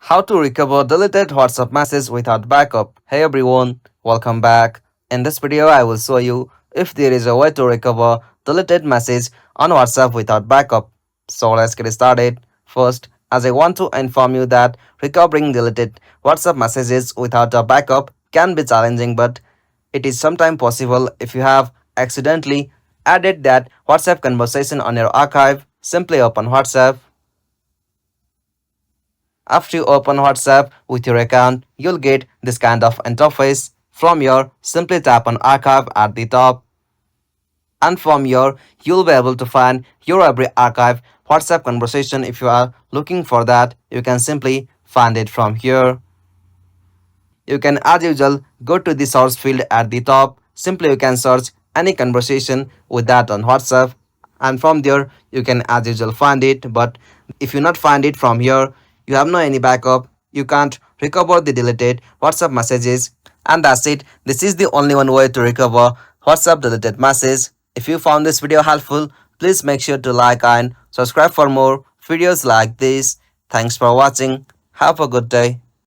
How to recover deleted WhatsApp message without backup. Hey everyone, welcome back. In this video, I will show you if there is a way to recover deleted message on WhatsApp without backup. So let's get started. First, as I want to inform you that recovering deleted WhatsApp messages without a backup can be challenging, but it is sometimes possible if you have accidentally added that WhatsApp conversation on your archive. Simply open WhatsApp. After you open WhatsApp with your account, you'll get this kind of interface. From here, simply tap on archive at the top, and from here, you'll be able to find your every archive WhatsApp conversation. If you are looking for that, you can simply find it from here. You can, as usual, go to the source field at the top. Simply you can search any conversation with that on WhatsApp, and from there you can, as usual, find it. But if you not find it from here, you have no any backup, you can't recover the deleted WhatsApp messages. And that's it. This is the only one way to recover WhatsApp deleted message. If you found this video helpful, please make sure to like and subscribe for more videos like this. Thanks for watching. Have a good day.